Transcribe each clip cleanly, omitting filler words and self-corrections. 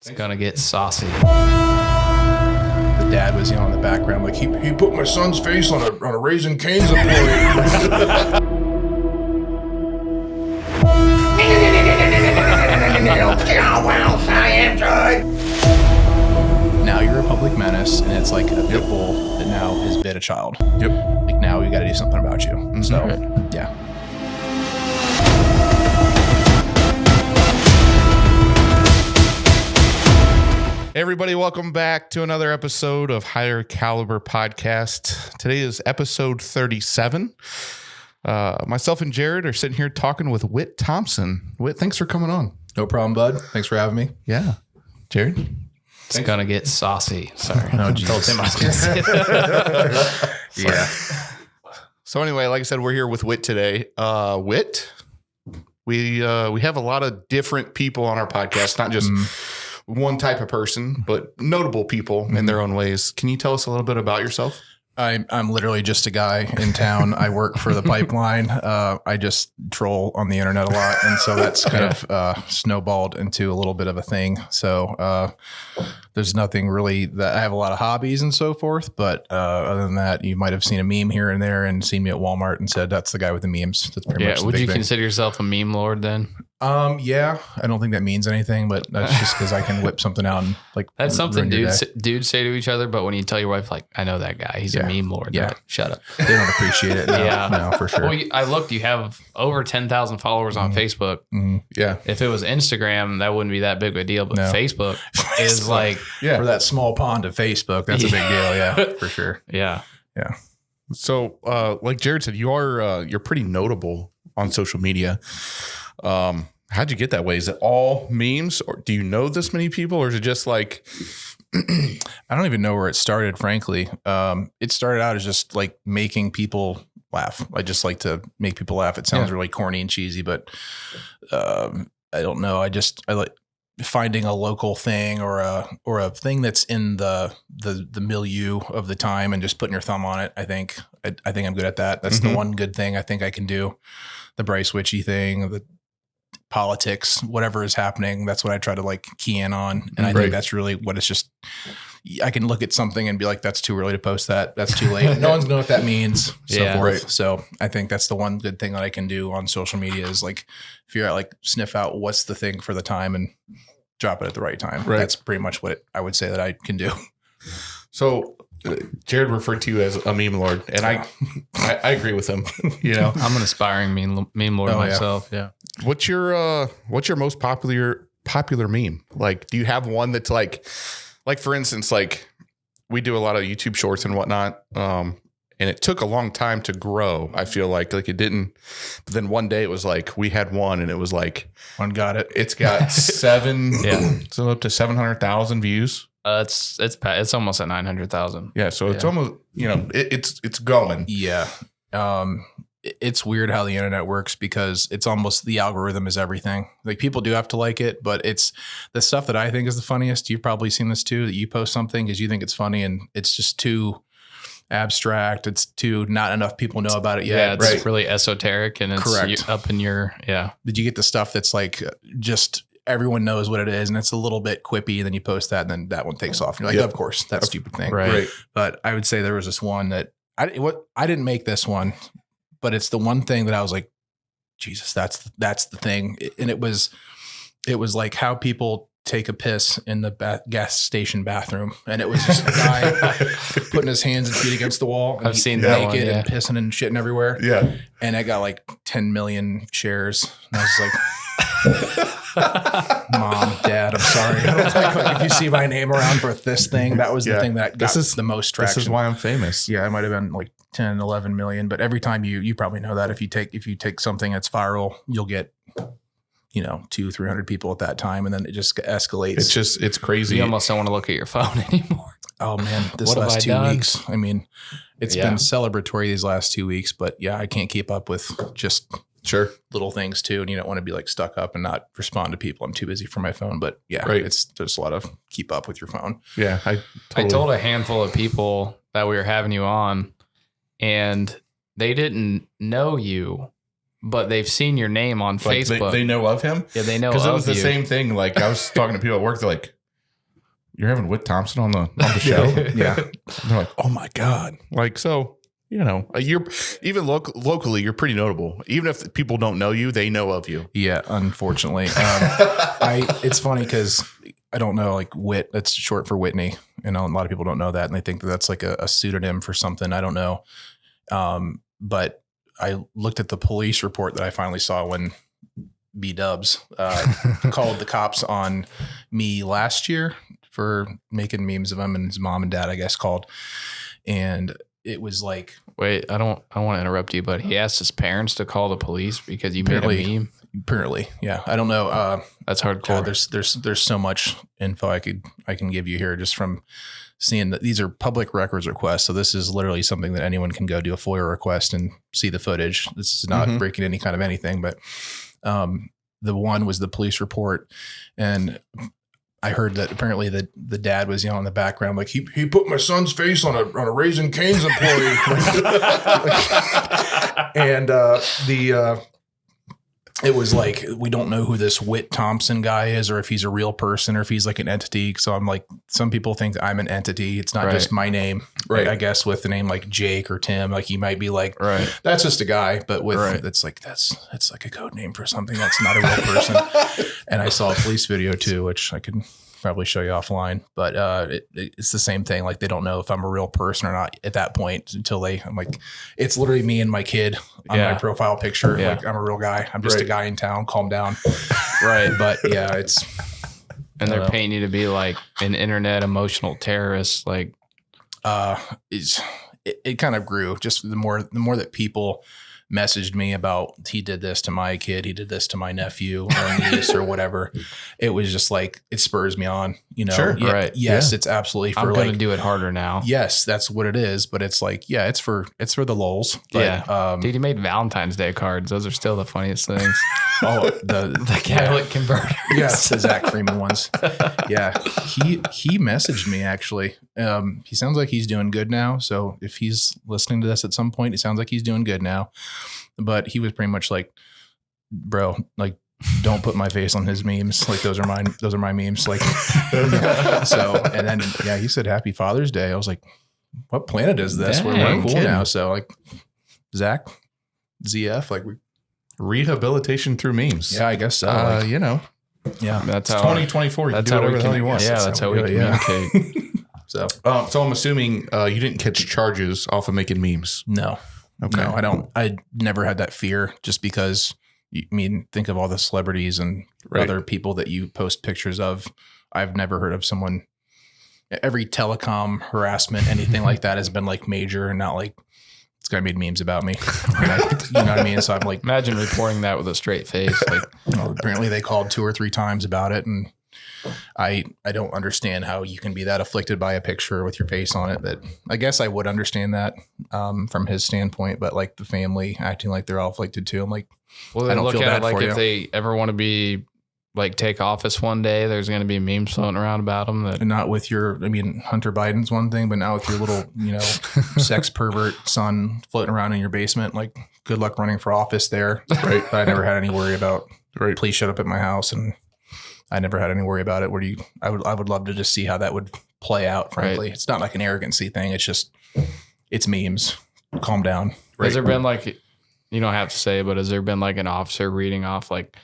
It's gonna get saucy. The dad was in the background like, he put my son's face on a Raising Cane's employee. Now you're a public menace, and it's like a pit bull that now has bit a child. Yep. Like now we got to do something about you. Mm-hmm. So, yeah. Hey everybody, welcome back to another episode of Higher Caliber Podcast. Today is episode 37. Myself and Jared are sitting here talking with Whit Thompson. Whit, thanks for coming on. No problem, bud. Thanks for having me. Yeah. Jared? It's gonna get saucy. Sorry. No, told him I was gonna say that. Yeah. So anyway, like I said, we're here with Whit today. Whit, we have a lot of different people on our podcast, not just one type of person, but notable people in their own ways. Can you tell us a little bit about yourself? I'm literally just a guy in town. I work for the pipeline. I just troll on the internet a lot. And so that's kind of snowballed into a little bit of a thing. So there's nothing really that I have a lot of hobbies and so forth. But other than that, you might have seen a meme here and there and seen me at Walmart and said, that's the guy with the memes. That's pretty much the would big you thing. consider yourself a meme lord then? Yeah, I don't think that means anything, but that's just because I can whip something out and like That's something ruin your dudes say to each other, but when you tell your wife, like, I know that guy, he's a meme lord. Yeah. Like, shut up. They don't appreciate it. No, no, for sure. Well, I looked, you have over 10,000 followers on Facebook. Yeah. If it was Instagram, that wouldn't be that big of a deal, but Facebook is like, for that small pond of Facebook, that's a big deal. Yeah, for sure. Yeah. Yeah. So, like Jared said, you're pretty notable on social media. How'd you get that way? Is it all memes, or do you know this many people, or is it just like? I don't even know where it started, frankly. It started out as just like making people laugh. I just like to make people laugh. It sounds really corny and cheesy, but I don't know. I like finding a local thing or a thing that's in the milieu of the time and just putting your thumb on it. I think I'm good at that. That's the one good thing I think I can do. The Bryce Witchy thing, the politics, whatever is happening, that's what I try to like key in on. And I think that's really what it's just, I can look at something and be like, that's too early to post that. That's too late. No one's know what that means. So forth. So I think that's the one good thing that I can do on social media is like figure out, like sniff out what's the thing for the time and drop it at the right time. Right. That's pretty much what I would say that I can do. So Jared referred to you as a meme lord, and I agree with him. You know, I'm an aspiring meme lord myself. Yeah. What's your most popular meme? Like, do you have one that's like for instance, like we do a lot of YouTube shorts and whatnot. And it took a long time to grow. I feel like it didn't, but then one day it was like, we had one and it was like, one got it. It's got so up to 700,000 views. It's almost at 900,000. Yeah. So it's almost, it's going. Yeah. It's weird how the internet works because it's almost the algorithm is everything. Like people do have to like it, but it's the stuff that I think is the funniest. You've probably seen this too, that you post something because you think it's funny and it's just too abstract. It's too not enough people know about it yet. Yeah, it's really esoteric and it's up in your, Did you get the stuff that's like just everyone knows what it is and it's a little bit quippy and then you post that and then that one takes off. And you're like, of course, that stupid thing. Right. But I would say there was this one that I didn't make this one, but it's the one thing that I was like, Jesus, that's the thing. And it was like how people take a piss in the gas station bathroom. And it was just a guy putting his hands and feet against the wall. I've seen that naked one, and pissing and shitting everywhere. Yeah. And I got like 10 million shares. And I was like, Mom, Dad, I'm sorry. I don't like if you see my name around for this thing, that was the thing that got the most traction. This is why I'm famous. Yeah, I might have been like 10, 11 million. But every time you probably know that if you take something that's viral, you'll get 200-300 people at that time, and then it just escalates. It's crazy. You almost don't want to look at your phone anymore. Oh man, this last 2 weeks. I mean, it's been celebratory these last 2 weeks, but I can't keep up with just little things too. And you don't want to be like stuck up and not respond to people. I'm too busy for my phone, but it's there's a lot of keep up with your phone. Yeah. I told a handful of people that we were having you on and they didn't know you, but they've seen your name on Facebook. They know of him? Yeah, they know of you. Because it was the same thing. Like I was talking to people at work. They're like, you're having Whit Thompson on the show. Yeah. And they're like, oh my God. Like, so, you're even locally, you're pretty notable. Even if people don't know you, they know of you. Yeah, unfortunately. It's funny because I don't know, like Whit, that's short for Whitney. And a lot of people don't know that. And they think that that's like a pseudonym for something. I don't know. But I looked at the police report that I finally saw when B-Dubs called the cops on me last year for making memes of him, and his mom and dad, I guess, called. And it was like, wait, I want to interrupt you, but he asked his parents to call the police because you made a meme. Apparently, yeah. I don't know. That's hardcore. There's so much info I can give you here just from seeing that these are public records requests. So this is literally something that anyone can go do a FOIA request and see the footage. This is not breaking any kind of anything, but the one was the police report, and I heard that apparently the dad was yelling in the background, like he put my son's face on a Raising Cane's employee. And it was like, we don't know who this Whit Thompson guy is, or if he's a real person, or if he's like an entity. So I'm like, some people think I'm an entity. It's not just my name, right? I guess with the name like Jake or Tim, like he might be like, that's just a guy, but with it's like it's like a code name for something that's not a real person. And I saw a police video too, which I could probably show you offline, but it's the same thing. Like they don't know if I'm a real person or not at that point until I'm like, it's literally me and my kid on my profile picture. Like I'm a real guy. I'm just a guy in town. Calm down. Right. But yeah, and they're painting you to be like an internet emotional terrorist. Like, it kind of grew just the more that people messaged me about, he did this to my kid, he did this to my nephew or niece or whatever. It was just like, it spurs me on, Sure. Yeah, right. Yes. Yeah. It's absolutely for I'm going to do it harder now. Yes, that's what it is. But it's like, yeah, it's for the lols. But, yeah. Dude, he made Valentine's Day cards. Those are still the funniest things. Oh, the catalytic converters. Yes, the Zach Freeman ones. Yeah. He messaged me actually. He sounds like he's doing good now. So if he's listening to this at some point, it sounds like he's doing good now. But he was pretty much like, bro, like, don't put my face on his memes. Like those are my memes. Like, so, and then, yeah, he said, Happy Father's Day. I was like, what planet is this? We're cool now. So like Zach, ZF, like rehabilitation through memes. Yeah, I guess so. Yeah, that's how 2024. That's how whatever the hell you want. Yeah, that's how we communicate. So I'm assuming you didn't catch charges off of making memes. No. Okay. No, I don't. I never had that fear just because, think of all the celebrities and other people that you post pictures of. I've never heard of someone, every telecom harassment, anything like that has been like major and not like, this guy made memes about me. You know what I mean? So I'm like, imagine reporting that with a straight face. Like, apparently they called 2 or 3 times about it. And I don't understand how you can be that afflicted by a picture with your face on it. But I guess I would understand that from his standpoint, but like the family acting like they're all afflicted too. I'm like, well, I don't feel bad for you. If they ever want to be like take office one day, there's going to be memes floating around about them. That, and not with Hunter Biden's one thing, but now with your little, sex pervert son floating around in your basement. Like, good luck running for office there. Right. But I never had any worry about, please shut up at my house. And I never had any worry about it. I would love to just see how that would play out, frankly. Right. It's not like an arrogancy thing. It's just, it's memes. Calm down. Has there been like, you don't have to say, but has there been like an officer reading off like,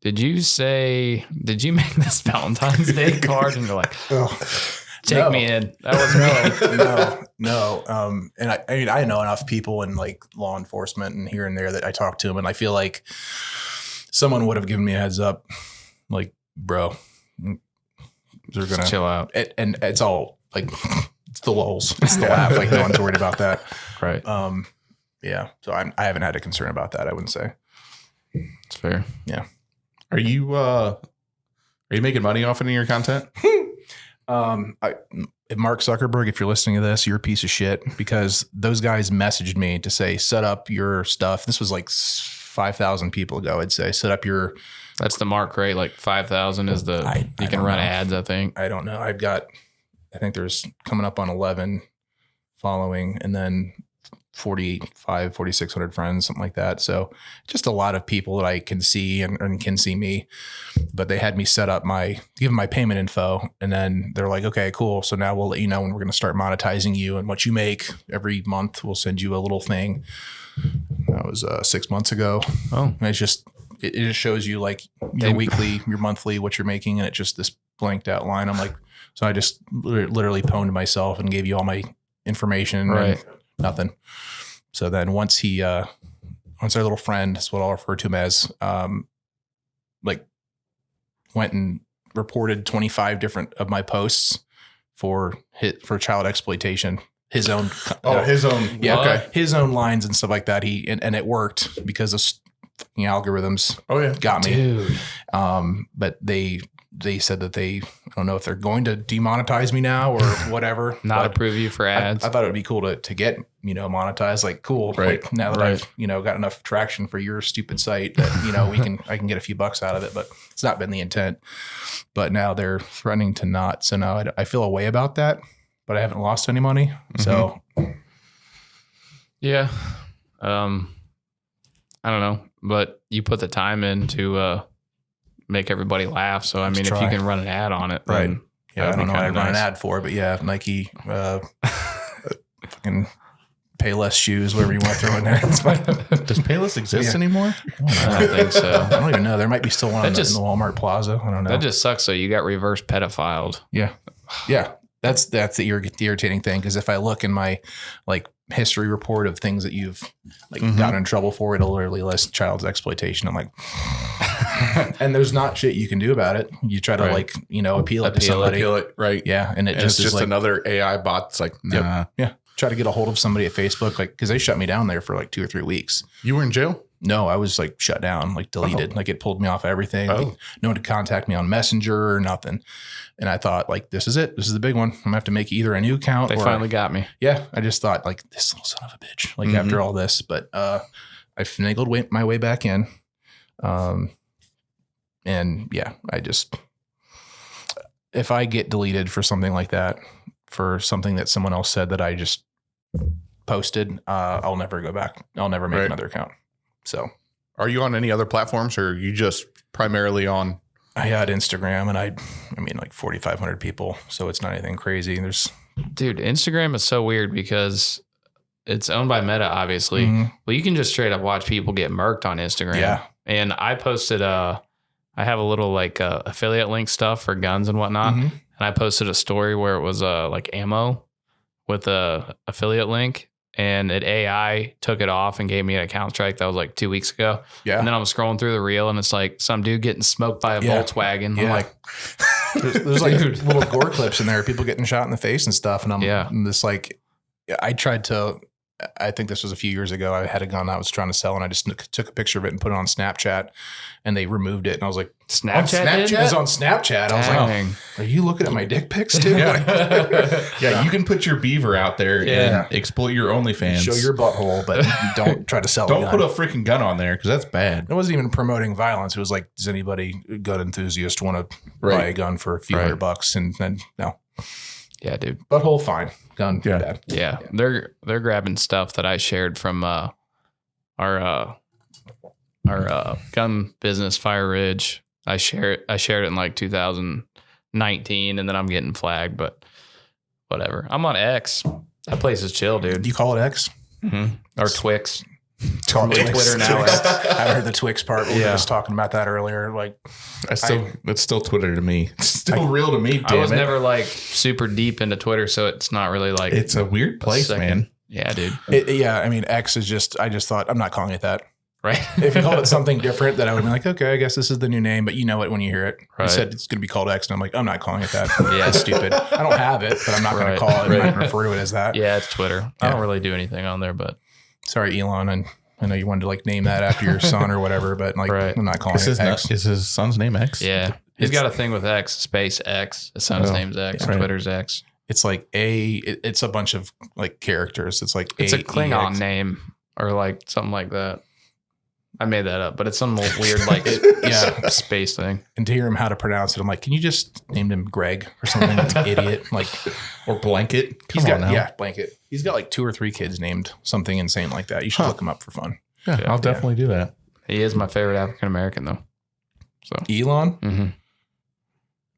did you make this Valentine's Day card? And you're like, take me in. That was no. And I know enough people in like law enforcement and here and there that I talk to them, and I feel like someone would have given me a heads up, like, bro, they're gonna chill out. And it's all like, it's the lulz, it's the laugh. Like no one's worried about that, right? Yeah. So I haven't had a concern about that. I wouldn't say. It's fair. Yeah. Are you making money off any of your content? Mark Zuckerberg, if you're listening to this, you're a piece of shit, because those guys messaged me to say, set up your stuff. This was like 5,000 people ago. I'd say set up your. That's the mark, right? Like 5,000 is you can run ads, I think. I don't know. I think there's coming up on 11 following, and then 4,600 friends, something like that. So just a lot of people that I can see and can see me. But they had me set up give them my payment info. And then they're like, okay, cool. So now we'll let you know when we're going to start monetizing you and what you make every month. We'll send you a little thing. That was 6 months ago. Oh, and it just shows you like your weekly, your monthly, what you're making. And it's just this blanked out line. I'm like, so I just literally pwned myself and gave you all my information. Right. And nothing. So then once our little friend, that's what I'll refer to him as, like went and reported 25 different of my posts for child exploitation, his own. His own. Yeah. Okay. His own lines and stuff like that. And it worked because the fucking algorithms got me. dude. But they said that I don't know if they're going to demonetize me now or whatever. Not but approve you for ads. I thought it would be cool to get, monetized. Like, cool. Right. Like now that I've, got enough traction for your stupid site that, I can get a few bucks out of it, but it's not been the intent. But now they're threatening to not. So now I feel a way about that, but I haven't lost any money. Mm-hmm. So. Yeah. I don't know, but you put the time in to, make everybody laugh. So, I mean, if you can run an ad on it, right. Then yeah, I don't know how to run an ad for it, but yeah, Nike, fucking Payless shoes, whatever you want to throw in there. It's fine. Does Payless exist anymore? I don't think so. I don't even know. There might be still one in the Walmart Plaza. I don't know. That just sucks. So you got reverse pedophiled. Yeah. Yeah. That's the irritating thing. Cause if I look in my history report of things that you've gotten in trouble for, it'll literally list child's exploitation. I'm like, and there's not shit you can do about it. You try to appeal it to somebody. Appeal it, right. Yeah. And it's just another AI bot. It's like, nah. Yeah. Try to get a hold of somebody at Facebook, cause they shut me down there for 2 or 3 weeks. You were in jail? No, I was shut down, deleted. Oh. It pulled me off everything. Oh. No one to contact me on Messenger or nothing. And I thought this is it. This is the big one. I'm gonna have to make either a new account. They finally got me. Yeah. I just thought this little son of a bitch, after all this, but, I finagled my way back in. And yeah, if I get deleted for something like that, for something that someone else said that I just posted, I'll never go back. I'll never make another account. So are you on any other platforms, or are you just primarily on? I had Instagram, and I mean 4,500 people. So it's not anything crazy. Dude, Instagram is so weird because it's owned by Meta, obviously. Mm-hmm. Well, you can just straight up watch people get murked on Instagram. Yeah. And I posted I have a little affiliate link stuff for guns and whatnot. Mm-hmm. And I posted a story where it was ammo with a affiliate link, and AI took it off and gave me an account strike. That was 2 weeks ago. Yeah. And then I'm scrolling through the reel, and it's some dude getting smoked by a Volkswagen. Yeah. I'm there's little gore clips in there, people getting shot in the face and stuff. And I'm just I tried to, I think this was a few years ago. I had a gun I was trying to sell, and I just took a picture of it and put it on Snapchat, and they removed it. And I was like, Snapchat? It was on Snapchat. I was like, are you looking at my dick pics too? Yeah, you can put your beaver out there and exploit your OnlyFans. Show your butthole, but don't try to sell it. Don't put a freaking gun on there, because that's bad. It wasn't even promoting violence. It was does anybody, gun enthusiast, want to buy a gun for a few $100? And then, no. Yeah, dude. Butthole, fine. Gun, bad. Yeah. They're grabbing stuff that I shared from our gun business, Fire Ridge. I shared it in 2019, and then I'm getting flagged, but whatever. I'm on X. That place is chill, dude. You call it X? Mm-hmm. Or Twix. Twitter now. I heard the Twix part. We were just talking about that earlier. It's still Twitter to me. It's still real to me. I was never super deep into Twitter, so it's not really it's a weird place, man. Yeah, dude. I mean, X is I just thought, I'm not calling it that. Right. If you called it something different, then I would be okay, I guess this is the new name, but you know it when you hear it. Right. You said it's going to be called X, and I'm I'm not calling it that. That's stupid. I don't have it, but I'm not going to call it. I'm not going to refer to it as that. Yeah, it's Twitter. I don't really do anything on there, but. Sorry, Elon, and I know you wanted to name that after your son or whatever, but I'm not calling it X. Is his son's name X? Yeah. He's got a thing with X, space X. His son's name's X. Yeah. Twitter's X. It's it's a bunch of characters. It's it's a Klingon name or something like that. I made that up, but it's some weird like space thing. And to hear him how to pronounce it, I'm like, can you just name him Greg or something? Like idiot, like or Blanket. He's got Blanket. He's got like 2 or 3 kids named something insane like that. You should look him up for fun. Yeah, I'll definitely do that. He is my favorite African American though. So Elon, mm-hmm.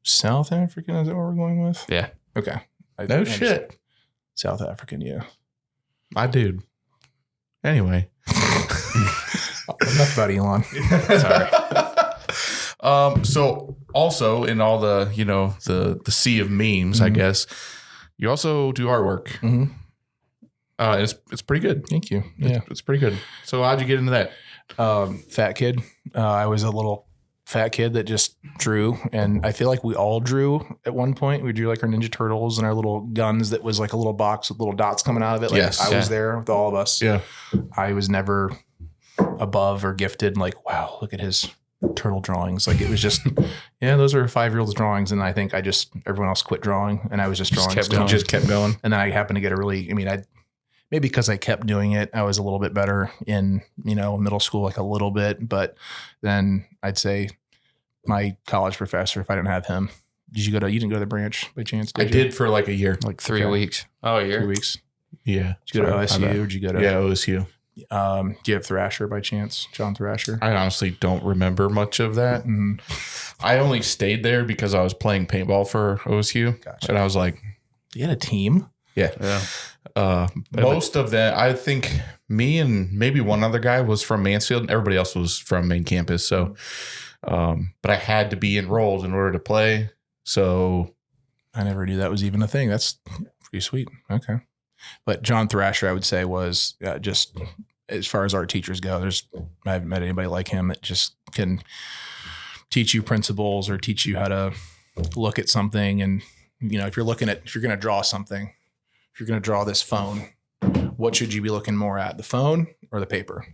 South African, is that what we're going with? Yeah. Okay. No shit. South African, yeah. My dude. Anyway. Enough about Elon. Sorry. So also in all the, the sea of memes, I guess, you also do artwork. Mm-hmm. It's pretty good. Thank you. Yeah. It's pretty good. So how'd you get into that? Fat kid. I was a little fat kid that just drew, and I feel like we all drew at one point. We drew like our Ninja Turtles and our little guns that was like a little box with little dots coming out of it. Like yes. I was there with all of us. Yeah. I was never above or gifted. Like, wow, look at his turtle drawings. Like it was just, those are 5-year-old's drawings. And I think everyone else quit drawing and I was just drawing. Just kept going. And then I happened to get maybe because I kept doing it, I was a little bit better in, middle school, like a little bit. But then I'd say my college professor, if I didn't have him, you didn't go to the branch by chance? I did for like a year. Like 3 weeks. Oh, a year? 3 weeks. Yeah. Did you go to OSU or did you go to? Yeah, OSU. Do you have Thrasher by chance? John Thrasher? I honestly don't remember much of that. Mm-hmm. I only stayed there because I was playing paintball for OSU. Gotcha. And I was like, you had a team? Yeah. Most of that, I think me and maybe one other guy was from Mansfield. And everybody else was from main campus. So, but I had to be enrolled in order to play. So I never knew that was even a thing. That's pretty sweet. Okay. But John Thrasher, I would say, was just as far as art teachers go, I haven't met anybody like him that just can teach you principles or teach you how to look at something. And, if you're going to draw something, if you're going to draw this phone, what should you be looking more at, the phone or the paper?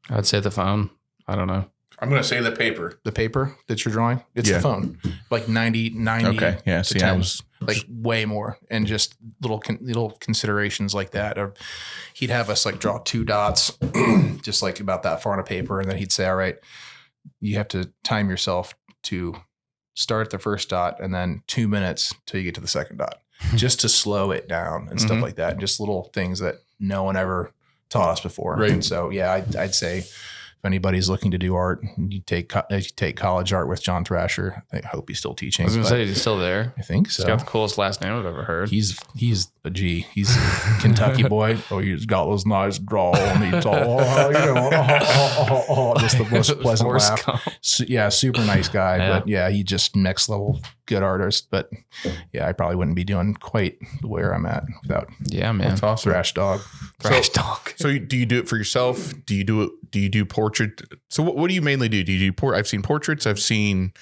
I'd say the phone. I don't know. I'm going to say the paper. The paper that you're drawing? It's the phone. Like 90 okay. Yeah. to 10. Like way more. And just little considerations like that. Or he'd have us like draw 2 dots just like about that far on a paper. And then he'd say, all right, you have to time yourself to start at the first dot and then 2 minutes till you get to the second dot. Just to slow it down and stuff like that. Just little things that no one ever taught us before. Right. And so, I'd say if anybody's looking to do art, you take college art with John Thrasher. I hope he's still teaching. I was going to say, he's still there. I think so. He's got the coolest last name I've ever heard. He's a G. He's a Kentucky boy. Oh, he's got those nice draw. And he's all, just the most pleasant laugh. Super nice guy. Yeah. But he just next level good artist. But I probably wouldn't be doing quite where I'm at without. Yeah, man. That's awesome. Thrash dog. So do you do it for yourself? Do you do portrait? So what do you mainly do? Do you do I've seen portraits. I've seen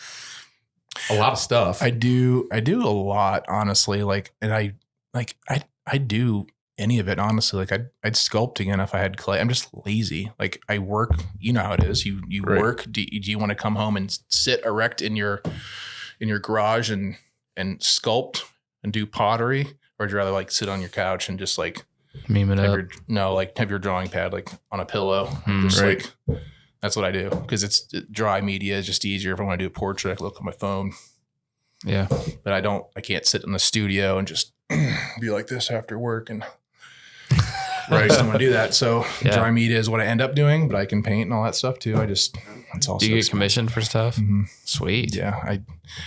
a lot of stuff. I do a lot, honestly. I do any of it, honestly. Like I'd sculpt again if I had clay. I'm just lazy. Like I work, you know how it is. You right. work. Do you want to come home and sit erect in your garage and sculpt and do pottery? Or would you rather like sit on your couch and just like meme it up? Have your drawing pad like on a pillow. Just right. like that's what I do because it's dry media is just easier. If I want to do a portrait, I can look on my phone. Yeah, but I can't sit in the studio and just be like this after work and right. I just don't want to do that. So dry media is what I end up doing, but I can paint and all that stuff too. It's also. Do you get commissioned for stuff? Mm-hmm. Sweet. Yeah, I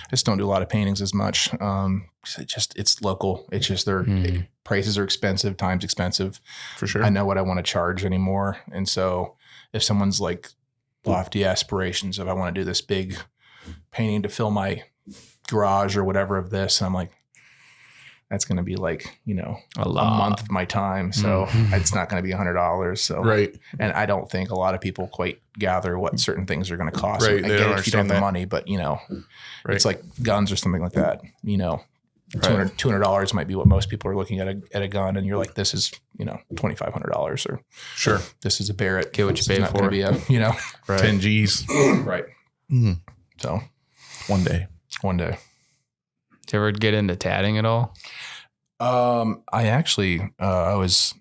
just don't do a lot of paintings as much. It's local. It's just their prices are expensive, time's expensive. For sure. I know what I want to charge anymore. And so if someone's like lofty aspirations of I want to do this big painting to fill my garage or whatever of this, and I'm like, that's going to be like, a month of my time. So it's not going to be $100. So, right. And I don't think a lot of people quite gather what certain things are going to cost. Right. I get it if you don't have the money, but right. It's like guns or something like that, $200 might be what most people are looking at a gun. And you're like, this is, $2,500 or sure. This is a Barrett. Get what you pay for. Be right. 10 G's. Right. So one day. Did you ever get into tatting at all? I actually, I was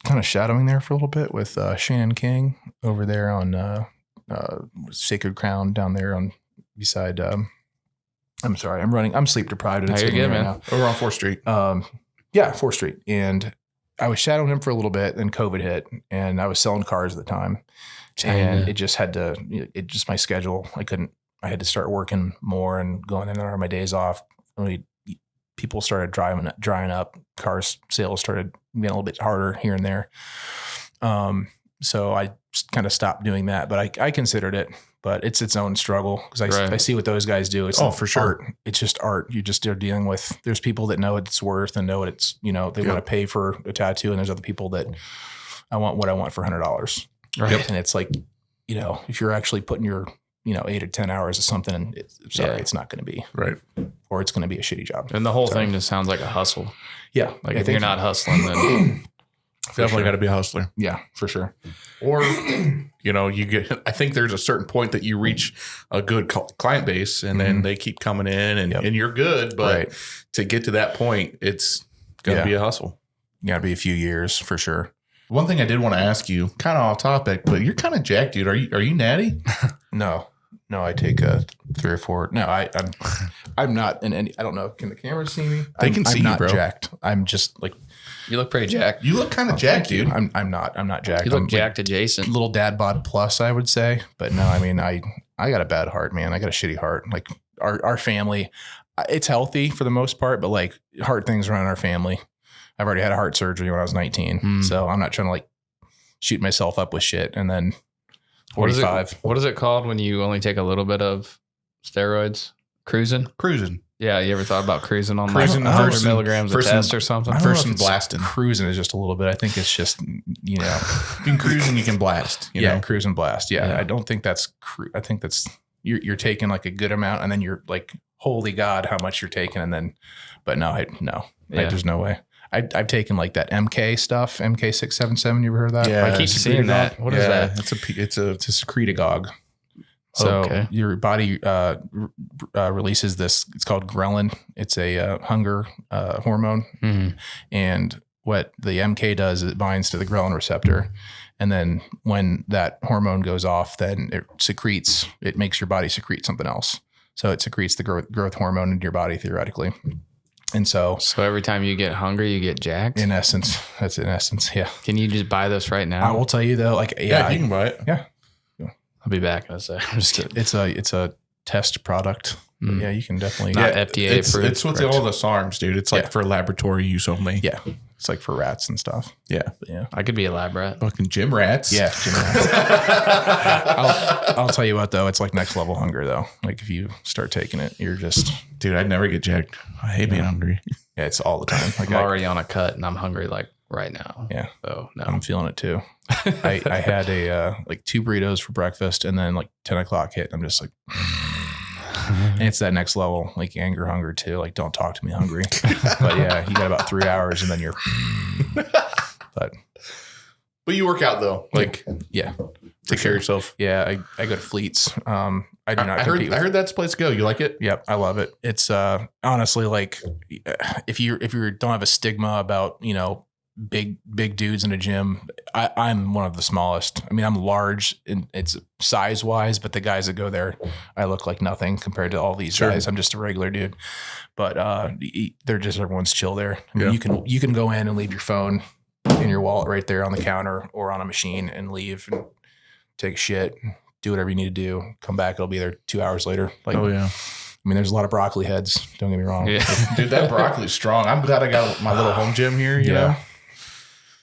kind of shadowing there for a little bit with Shannon King over there on Sacred Crown down there on beside. I'm sorry, I'm sleep deprived. You're good, man. Now. Over on 4th Street. Yeah, 4th Street. And I was shadowing him for a little bit, then COVID hit, and I was selling cars at the time. And it just had to, my schedule, I had to start working more and going in and out of my days off. People started drying up. Cars sales started getting a little bit harder here and there. So I kind of stopped doing that, but I considered it, but it's its own struggle because I see what those guys do. It's for sure. Art. It's just art. Are dealing with, there's people that know what it's worth and know what it's, they want to pay for a tattoo. And there's other people that I want what I want for $100. Right. And it's like, if you're actually putting your, 8 or 10 hours of something, it's not going to be right. Or it's going to be a shitty job. And the whole thing just sounds like a hustle. Yeah. Like if you're not hustling, then definitely got to be a hustler. Yeah, for sure. Or, I think there's a certain point that you reach a good client base and then they keep coming in and you're good. But to get to that point, it's going to be a hustle. Got to be a few years for sure. One thing I did want to ask you, kind of off topic, but you're kind of jacked, dude. Are you natty? No, I take a 3 or 4. No, I'm not in any. I don't know. Can the cameras see me? They can see you, bro. I'm not jacked. I'm just like. You look pretty jacked. You look kind of jacked, dude. I'm not jacked. You look I'm jacked adjacent. Little dad bod plus, I would say. But no, I mean, I got a bad heart, man. I got a shitty heart. Like our family, it's healthy for the most part, but like heart things run in our family. I've already had a heart surgery when I was 19. So I'm not trying to like shoot myself up with shit. And then 45. What is it called when you only take a little bit of steroids? Cruising. Yeah, you ever thought about cruising on like 100 milligrams a test or something? First and blasting. Cruising is just a little bit. I think it's just, you can cruise and you can blast. You know? Cruise and blast. Yeah. I don't think that's, I think that's, you're taking like a good amount and then you're like, holy God, how much you're taking. And then, but no, there's no way. I've taken like that MK stuff, MK677. You ever heard of that? Yeah, I keep seeing that. What is that? It's a secretagogue. So your body releases this. It's called ghrelin. It's a hunger hormone, and what the MK does is it binds to the ghrelin receptor, and then when that hormone goes off, then it secretes. It makes your body secrete something else. So it secretes the growth hormone into your body theoretically. And so every time you get hungry, you get jacked? In essence. That's in essence. Yeah. Can you just buy this right now? I will tell you though, like, you can buy it. Yeah. I'll be back in a sec. I'm just kidding. It's a test product. Yeah, you can definitely. Not FDA approved. It's with all the SARMs, dude. It's like for laboratory use only. Yeah. It's like for rats and stuff. Yeah. Yeah. I could be a lab rat. Fucking gym rats. Yeah. Gym rats. I'll tell you what though, it's like next level hunger though. Like if you start taking it, you're just. Dude, I'd never get jacked. I hate being hungry. Yeah, it's all the time. Like I'm already on a cut and I'm hungry like right now. Yeah. So no. I'm feeling it too. I had like 2 burritos for breakfast and then like 10 o'clock hit. And I'm just like, and it's that next level, like anger, hunger too. Like, don't talk to me hungry. But yeah, you got about 3 hours and then you're, but you work out though. Like, yeah. Take care of yourself. Yeah. I go to Fleets. I do not compete. I heard that's the place to go. You like it? Yep. I love it. It's honestly like if you don't have a stigma about, big dudes in a gym, I'm one of the smallest. I mean, I'm large and it's size wise, but the guys that go there, I look like nothing compared to all these guys. I'm just a regular dude, but they're just, everyone's chill there. I mean, you can go in and leave your phone in your wallet right there on the counter or on a machine and leave and take a shit, do whatever you need to do, come back. It'll be there 2 hours later. Like, oh yeah. I mean, there's a lot of broccoli heads. Don't get me wrong. Yeah. Dude, that broccoli's strong. I'm glad I got my little home gym here. You know,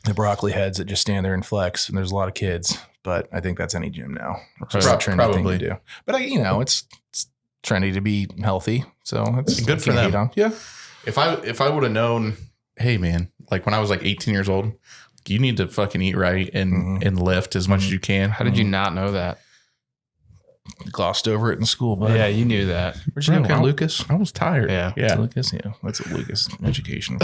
the broccoli heads that just stand there and flex, and there's a lot of kids. But I think that's any gym now. It's a trendy thing to do. But it's trendy to be healthy, so it's good for them. Yeah. If I would have known, hey man, like when I was like 18 years old, you need to fucking eat right and lift as much as you can. How did you not know that? Glossed over it in school, but yeah, you knew that. Where'd you go, Lucas? I was tired. Yeah. Lucas. Yeah, that's a Lucas education.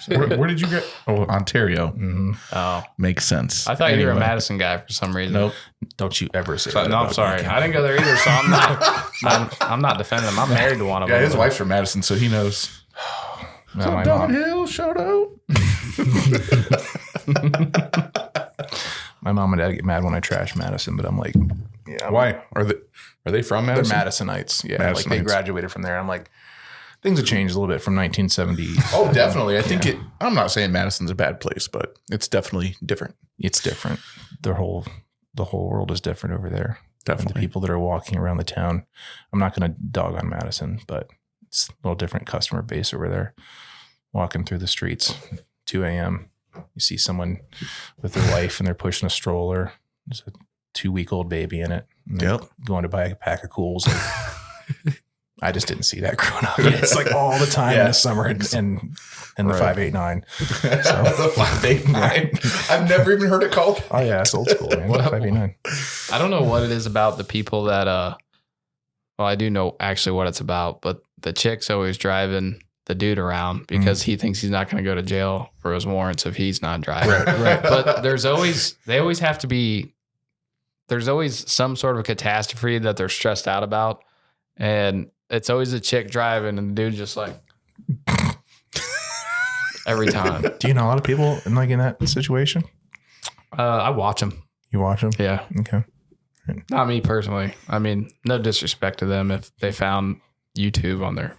Where did you get? Oh, Ontario. Mm-hmm. Oh, makes sense. I thought you were a Madison guy for some reason. Nope. Don't you ever say that. No, I'm sorry. I didn't go there either, so I'm not defending him. I'm married to one of them. Yeah, his wife's from Madison, so he knows. No, my mom. Hill, shout out. My mom and dad get mad when I trash Madison, but I'm like, yeah. Why? Are they from Madison? They're Madisonites. Yeah. Madisonites. Like they graduated from there. I'm like, things have changed a little bit from 1970. Oh, definitely. I think I'm not saying Madison's a bad place, but it's definitely different. It's different. The whole world is different over there. Definitely. And the people that are walking around the town. I'm not going to dog on Madison, but it's a little different customer base over there. Walking through the streets, 2 a.m. You see someone with their wife and they're pushing a stroller. There's a 2-week-old baby in it. Yep. Going to buy a pack of Cools. I just didn't see that growing up. It's like all the time in the summer and the 589. So the 589. I've never even heard it called. Oh yeah, it's old school, man. 589. I don't know what it is about the people that well, I do know actually what it's about, but the chick's always driving the dude around because he thinks he's not going to go to jail for his warrants if he's not driving. Right. But there's always some sort of catastrophe that they're stressed out about. And it's always a chick driving and the dude just like every time. Do you know a lot of people in that situation? I watch them. You watch them? Yeah. Okay. Not me personally. I mean, no disrespect to them if they found YouTube on their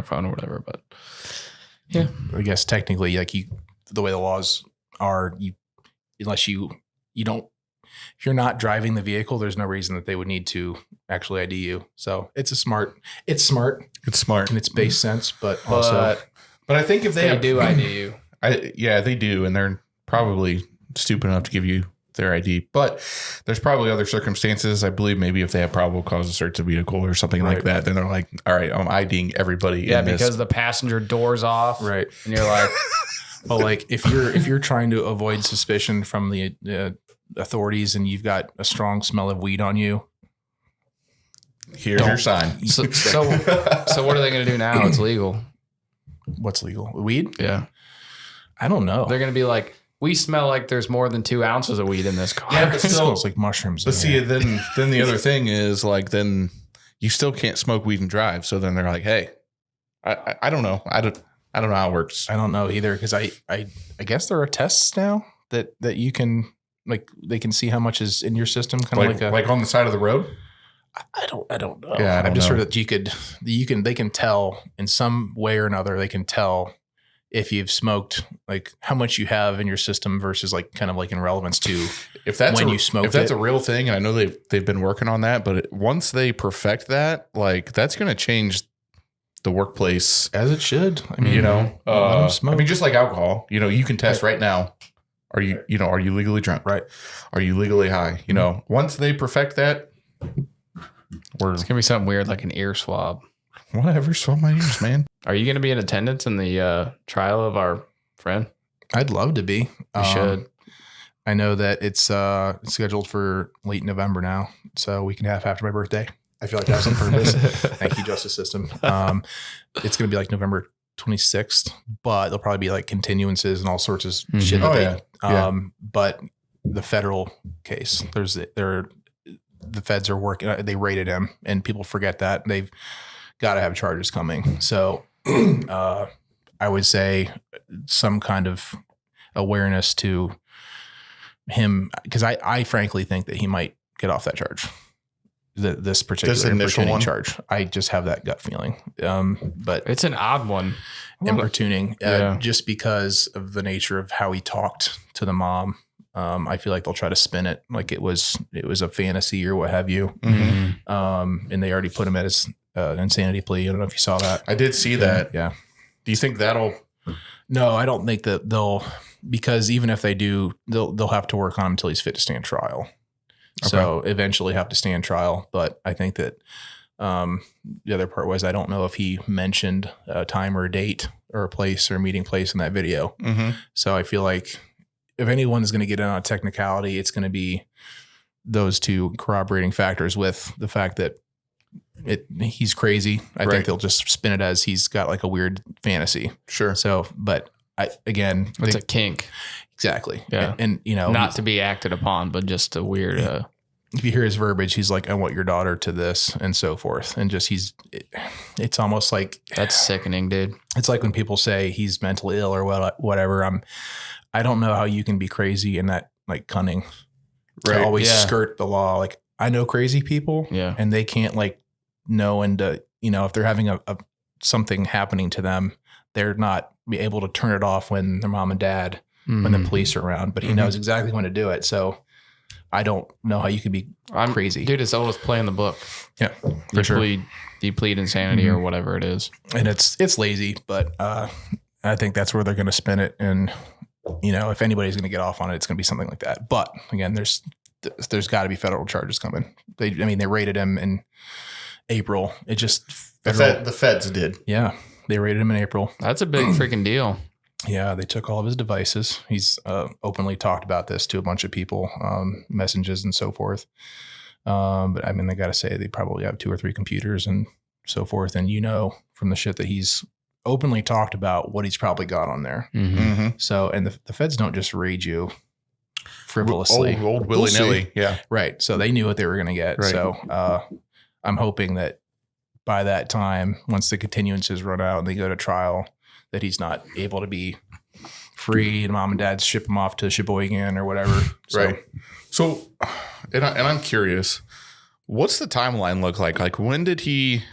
phone or whatever, but yeah. I guess technically, like the way the laws are, unless you don't, if you're not driving the vehicle, there's no reason that they would need to actually ID you. So it's smart. It's smart in its base sense, but also, but I think if they do ID you, they do, and they're probably stupid enough to give you their ID. But there's probably other circumstances. I believe maybe if they have probable cause to search a vehicle or something like that, then they're like, all right, I'm IDing everybody. Yeah, because the passenger door's off, right? And you're like, well, like if you're trying to avoid suspicion from the authorities and you've got a strong smell of weed on you, here's your sign. So what are they going to do now? It's legal. What's legal? Weed? Yeah. I don't know. They're going to be like, we smell like there's more than 2 ounces of weed in this car. Yeah, but it smells like mushrooms. But see, then the other thing is like, then you still can't smoke weed and drive. So then they're like, hey, I don't know. I don't know how it works. I don't know either. Cause I guess there are tests now that you can, like, they can see how much is in your system. Kind of like on the side of the road. I don't know. Yeah, I've just heard that they can tell in some way or another, they can tell if you've smoked, like how much you have in your system versus like kind of like in relevance to if that's when you smoked. If that's a real thing, and I know they've been working on that, but once they perfect that, like that's going to change the workplace as it should. I mean, let them smoke. I mean, just like alcohol, you can test right now. Are you legally drunk? Right. Are you legally high? Once they perfect that, it's gonna be something weird like an ear swab. Whatever, swab my ears, man. Are you gonna be in attendance in the trial of our friend? I'd love to be. You should. I know that it's scheduled for late November now, so we can have after my birthday. I feel like I have some purpose. Thank you, Justice System. It's going to be like November 26th, but there'll probably be like continuances and all sorts of shit. But the federal case, the feds are working. They raided him, and people forget that they've got to have charges coming. So I would say some kind of awareness to him, because I frankly think that he might get off that charge. This particular initial charge. I just have that gut feeling. But it's an odd one. Importuning, just because of the nature of how he talked to the mom. I feel like they'll try to spin it like it was a fantasy or what have you. Mm-hmm. And they already put him at his insanity plea. I don't know if you saw that. I did see that. Yeah. Do you think that'll? No, I don't think that they'll, because even if they do, they'll have to work on him until he's fit to stand trial. Okay. So eventually have to stand trial. But I think that the other part was, I don't know if he mentioned a time or a date or a place or a meeting place in that video. Mm-hmm. So I feel like if anyone's going to get in on a technicality, it's going to be those two corroborating factors with the fact that he's crazy. I think they'll just spin it as he's got like a weird fantasy. Sure. So, but it's a kink. Exactly. Yeah. And not to be acted upon, but just a weird, if you hear his verbiage, he's like, I want your daughter to this and so forth. And just, it's almost like, That's sickening, dude. it's like when people say he's mentally ill or whatever. I don't know how you can be crazy and that like cunning to always skirt the law. Like I know crazy people and they can't like know and if they're having a something happening to them, they're not be able to turn it off when their mom and dad, when the police are around, but he knows exactly when to do it. So I don't know how you could be crazy. Dude, it's always playing the book. Yeah, for sure. You plead insanity or whatever it is. And it's lazy, but I think that's where they're going to spin it. And, if anybody's going to get off on it, it's going to be something like that. But again, there's got to be federal charges coming. They raided him in April. It just the feds did. Yeah, they raided him in April. That's a big freaking deal. Yeah, they took all of his devices. He's openly talked about this to a bunch of people, messages and so forth. But I mean, they got to say they probably have 2 or 3 computers and so forth. And from the shit that he's openly talked about what he's probably got on there. So, and the feds don't just raid you frivolously. Old willy-nilly. Yeah. Right. So they knew what they were going to get. Right. So I'm hoping that by that time, once the continuances run out and they go to trial, that he's not able to be free and mom and dad ship him off to Sheboygan or whatever. Right. So, and I'm curious, what's the timeline look like? Like, when did he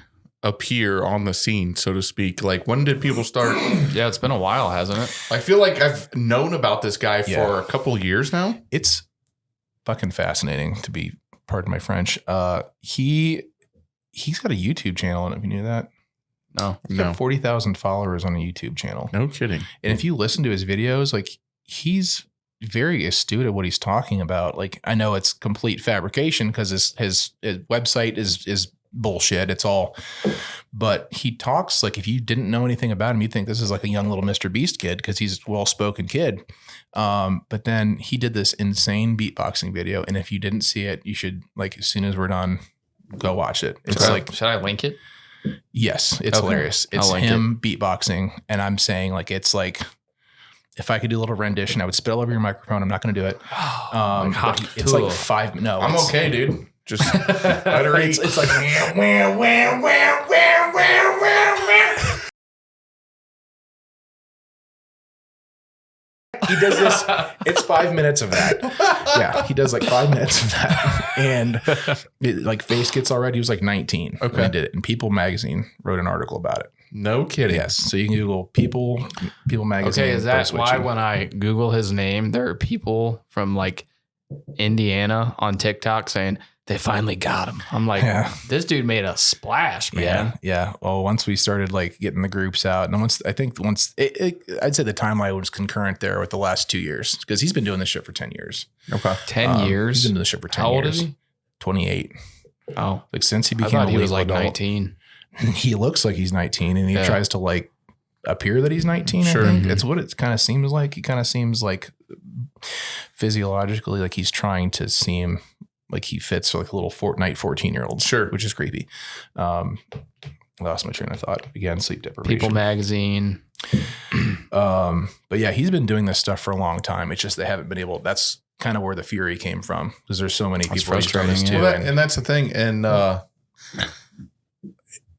appear on the scene, so to speak? Like, when did people start? Yeah, it's been a while, hasn't it? I feel like I've known about this guy for a couple of years now. It's fucking fascinating, to be, pardon my French. He's got a YouTube channel. I don't know if you knew that. He's got 40,000 followers on a YouTube channel. No kidding. And if you listen to his videos, like he's very astute at what he's talking about. Like I know it's complete fabrication because his website is bullshit. It's all, but he talks like if you didn't know anything about him, you'd think this is like a young little Mr. Beast kid because he's a well-spoken kid. But then he did this insane beatboxing video. And if you didn't see it, you should, like, as soon as we're done, go watch it. It's like, should I link it? Yes, it's hilarious. It's him beatboxing, and I'm saying like it's like if I could do a little rendition, I would spit all over your microphone. I'm not going to do it. It's like 5. No, I'm okay, dude. Just let her eat. It's like he does this. It's 5 minutes of that. Yeah, he does like 5 minutes of that, and like face gets all red. He was like 19 when he did it, and People Magazine wrote an article about it. No kidding. Yes, so you can Google People Magazine. Okay, is that why when I Google his name, there are people from like Indiana on TikTok saying they finally got him? I'm like, this dude made a splash, man. Yeah. Well, once we started like getting the groups out, and once I'd say the timeline was concurrent there with the last 2 years because he's been doing this shit for 10 years. Okay, 10 years. He's been doing this shit for 10 years. How old is he? 28. Oh, like since he became a legal he was like adult, 19. He looks like he's 19, and he tries to like appear that he's 19. Sure, I think it's what it kind of seems like. He kind of seems like physiologically like he's trying to seem like he fits like a little Fortnite 14-year-old. Sure. Which is creepy. Lost my train of thought. Again, sleep deprivation. People Magazine. But yeah, he's been doing this stuff for a long time. It's just they haven't been able. That's kind of where the fury came from because there's so many people he's done this to. Well, and that's the thing. And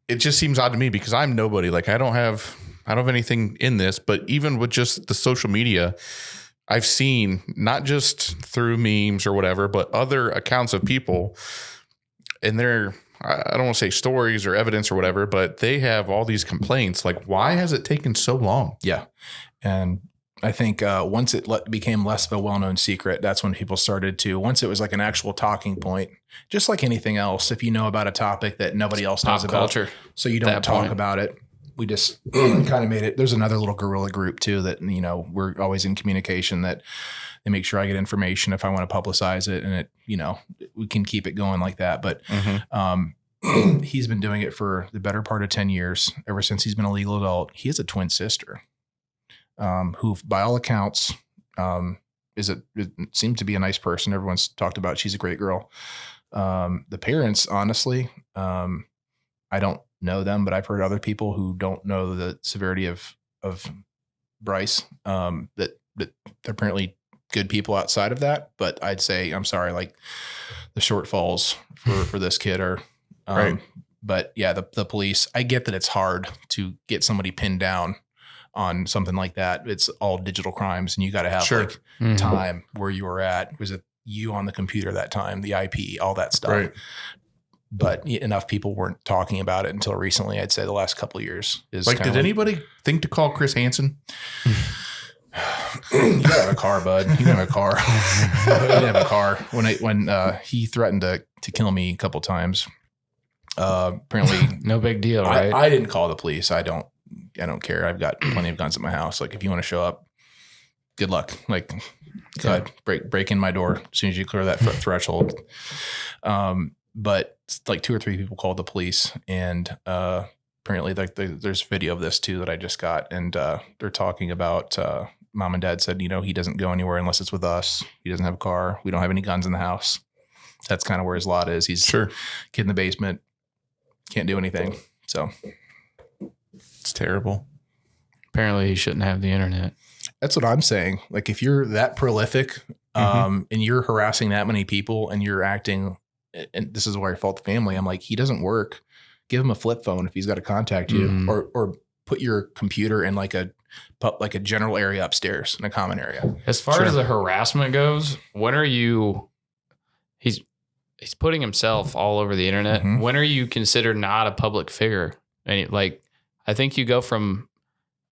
it just seems odd to me because I'm nobody. Like I don't have anything in this, but even with just the social media, I've seen not just through memes or whatever, but other accounts of people and they're, I don't want to say stories or evidence or whatever, but they have all these complaints. Like, why has it taken so long? Yeah. And I think once it became less of a well-known secret, that's when people started to, once it was like an actual talking point, just like anything else, if you know about a topic that nobody else knows about, culture, so you don't talk about it. We just kind of made it. There's another little guerrilla group too that, we're always in communication that they make sure I get information if I want to publicize it, and it, we can keep it going like that. But he's been doing it for the better part of 10 years, ever since he's been a legal adult. He has a twin sister who, by all accounts, seems to be a nice person. Everyone's talked about she's a great girl. The parents, honestly, I don't know them, but I've heard other people who don't know the severity of Bryce, that apparently good people outside of that, but I'd say, I'm sorry, like the shortfalls for this kid are, Right. But yeah, the police, I get that it's hard to get somebody pinned down on something like that. It's all digital crimes, and you got to have Sure. like time where you were at. Was it you on the computer that time, the IP, all that stuff? Right. But enough people weren't talking about it until recently. I'd say the last couple of years is Like, did anybody think to call Chris Hansen? You don't have a car, bud. You don't have a car. You didn't have a car when he threatened to kill me a couple times. Apparently, No big deal, right? I didn't call the police. I don't care. I've got plenty of guns at my house. Like, if you want to show up, good luck. Like, go ahead, break in my door as soon as you clear that threshold. But like 2 or 3 people called the police, and apparently like there's video of this too that I just got, and they're talking about mom and dad said, he doesn't go anywhere unless it's with us. He doesn't have a car. We don't have any guns in the house. That's kind of where his lot is. He's Sure. Kid in the basement, can't do anything. So It's terrible. Apparently, he shouldn't have the internet. that's what I'm saying. Like, if you're that prolific, and you're harassing that many people, and you're acting, and this is where I fault the family. I'm like, he doesn't work. Give him a flip phone if he's got to contact you, or put your computer in like a general area upstairs in a common area. As far as the harassment goes, when are you? He's putting himself all over the internet. When are you considered not a public figure? And like, I think you go from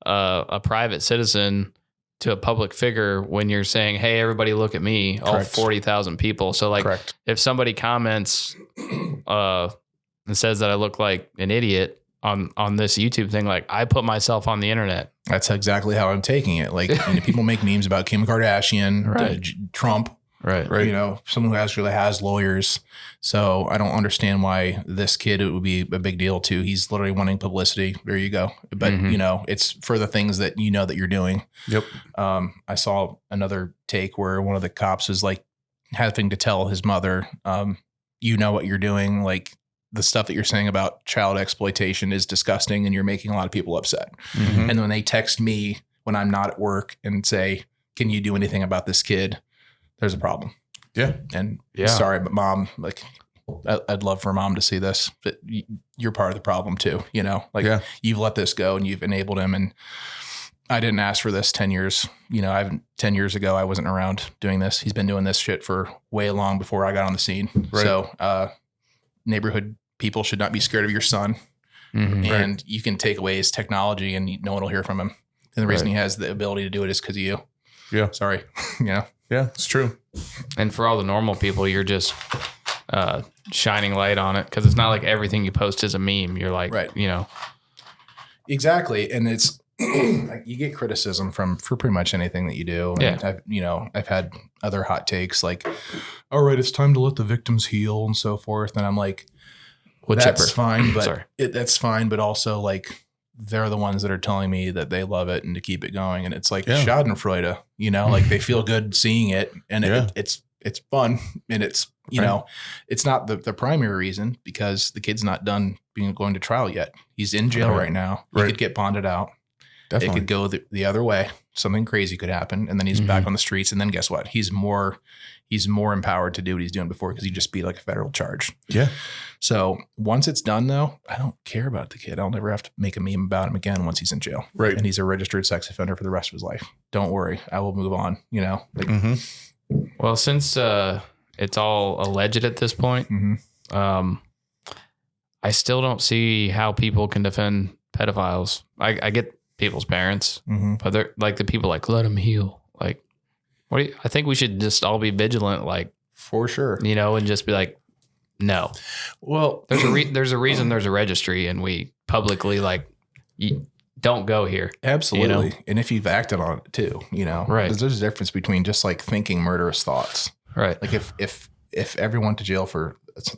a private citizen to a public figure when you're saying, "Hey, everybody, look at me!" All 40,000 people. So, like, if somebody comments and says that I look like an idiot on this YouTube thing, like, I put myself on the internet. That's exactly how I'm taking it. Like, people make memes about Kim Kardashian, Trump. Right. Someone who actually has lawyers. So I don't understand why this kid, it would be a big deal too. He's literally wanting publicity. There you go. But it's for the things that that you're doing. Yep. I saw another take where one of the cops was like having to tell his mother, you know what you're doing. Like, the stuff that you're saying about child exploitation is disgusting, and you're making a lot of people upset. And when they text me when I'm not at work and say, can you do anything about this kid? There's a problem. Yeah. And sorry, but mom, like, I'd love for mom to see this, but you're part of the problem too. You've let this go and you've enabled him. And I didn't ask for this 10 years. 10 years ago, I wasn't around doing this. He's been doing this shit for way long before I got on the scene. Right. So, neighborhood people should not be scared of your son. And you can take away his technology and no one will hear from him. And the reason he has the ability to do it is because of you. Yeah. Sorry. Yeah, it's true. And for all the normal people, you're just shining light on it, because it's not like everything you post is a meme. You're like, Exactly. And it's like, you get criticism for pretty much anything that you do. And I've had other hot takes like, all right, it's time to let the victims heal and so forth. And I'm like, that's fine, but that's fine. But also, like, they're the ones that are telling me that they love it and to keep it going. And it's like Schadenfreude, like, they feel good seeing it, and it's fun. And it's, it's not the primary reason, because the kid's not done going to trial yet. He's in jail right now. He could get bonded out. Definitely. It could go the other way. Something crazy could happen. And then he's back on the streets. And then guess what? He's more empowered to do what he's doing before, because he just beat like a federal charge. Yeah. So once it's done, though, I don't care about the kid. I'll never have to make a meme about him again once he's in jail. Right. And he's a registered sex offender for the rest of his life. Don't worry. I will move on, Well, since it's all alleged at this point, I still don't see how people can defend pedophiles. I get people's parents, but they're like, the people like, let them heal. Like, I think we should just all be vigilant, like, for sure, and just be like, no. Well, there's a reason there's a registry, and we publicly, like, you don't go here. Absolutely. And if you've acted on it too, right. There's a difference between just like thinking murderous thoughts. Right. Like, if everyone went to jail for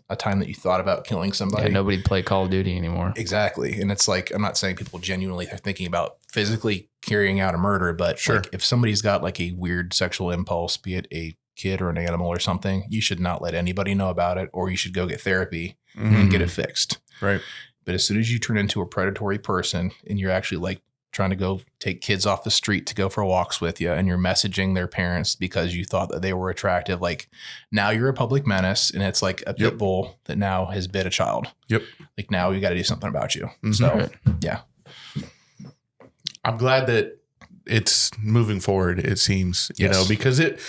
a time that you thought about killing somebody, nobody'd play Call of Duty anymore. Exactly. And it's like, I'm not saying people genuinely are thinking about physically carrying out a murder, but like, if somebody's got like a weird sexual impulse, be it a kid or an animal or something, you should not let anybody know about it, or you should go get therapy and get it fixed. Right. But as soon as you turn into a predatory person and you're actually like trying to go take kids off the street to go for walks with you, and you're messaging their parents because you thought that they were attractive. Like now you're a public menace, and it's like a pit bull that now has bit a child. Yep. Like now you got to do something about you. So yeah, I'm glad that it's moving forward. It seems, you know, because it,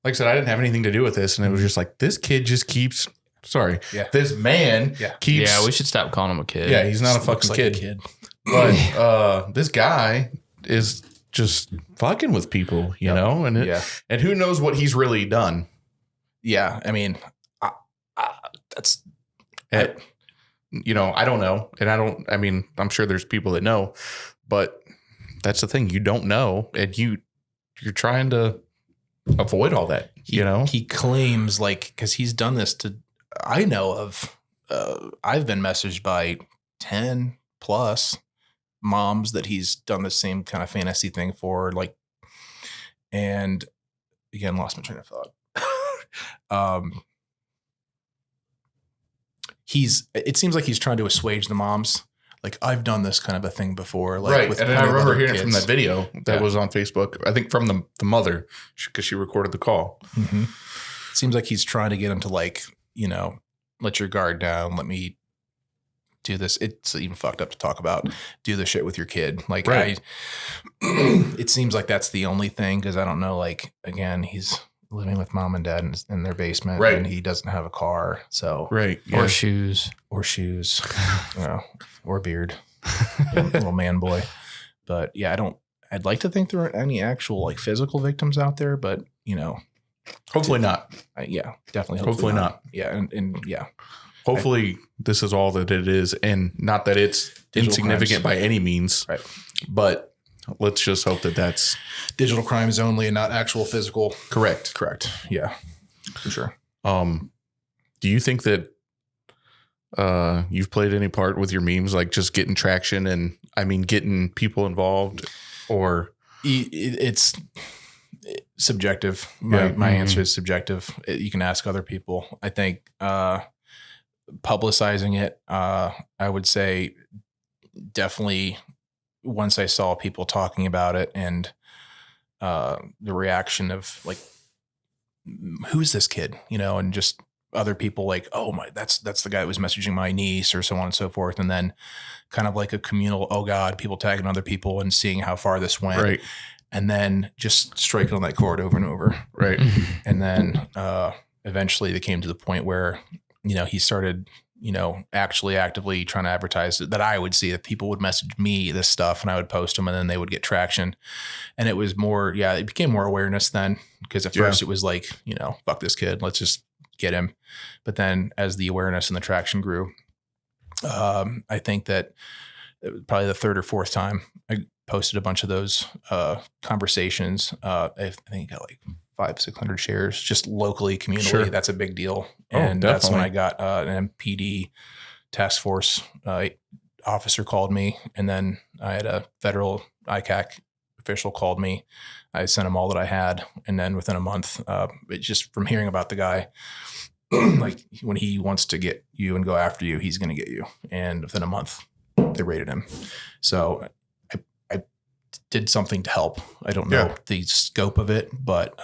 like I said, I didn't have anything to do with this, and it was just like this kid just keeps. This man keeps. Yeah, we should stop calling him a kid. Yeah, he's not a fucking kid. But this guy is just fucking with people, you know, and and who knows what he's really done. Yeah, I mean, that's, you know, I don't know, and I mean, I'm sure there's people that know, but that's the thing, you don't know, and you're trying to avoid all that. You know, he claims like because he's done this to. I know of. I've been messaged by 10 plus moms that he's done the same kind of fantasy thing for, like, and again, lost my train of thought. It seems like he's trying to assuage the moms. Like, I've done this kind of a thing before. Like, right. with And I remember hearing kids. it from that video that was on Facebook, I think from the mother, because she recorded the call. Mm-hmm. It seems like he's trying to get him to, like, you know, let your guard down. Let me do this. It's even fucked up to talk about. Do the shit with your kid. Like, it seems like that's the only thing, because I don't know. Like, again, he's living with mom and dad in their basement, and he doesn't have a car. So or shoes, you know, or beard, little man boy. But yeah, I'd like to think there aren't any actual like physical victims out there, but you know. Hopefully not. Yeah, definitely. Hopefully not. Yeah. And yeah. Hopefully this is all that it is, and not that it's digital insignificant crimes by any means. Right. But let's just hope that that's digital crimes only and not actual physical. Correct. Yeah, for sure. Do you think that you've played any part with your memes, like just getting traction and getting people involved, or it's subjective. My answer is subjective. You can ask other people. I think publicizing it, I would say definitely once I saw people talking about it and the reaction of like, who's this kid, you know, and just other people like, oh my, that's the guy who was messaging my niece or so on and so forth. And then kind of like a communal, oh God, people tagging other people and seeing how far this went. Right. And then just striking on that chord over and over. Right. And then eventually they came to the point where, you know, he started, you know, actually actively trying to advertise that I would see that people would message me this stuff and I would post them and then they would get traction. And it was more, it became more awareness then, because at first it was like, you know, fuck this kid, let's just get him. But then as the awareness and the traction grew, I think that probably the third or fourth time I posted a bunch of those conversations. I think got like 500-600 shares just locally, communally. Sure. That's a big deal. And that's when I got an MPD task force officer called me. And then I had a federal ICAC official called me. I sent him all that I had. And then within a month, it just from hearing about the guy, like when he wants to get you and go after you, he's going to get you. And within a month, they raided him. So I did something to help. I don't know the scope of it, but,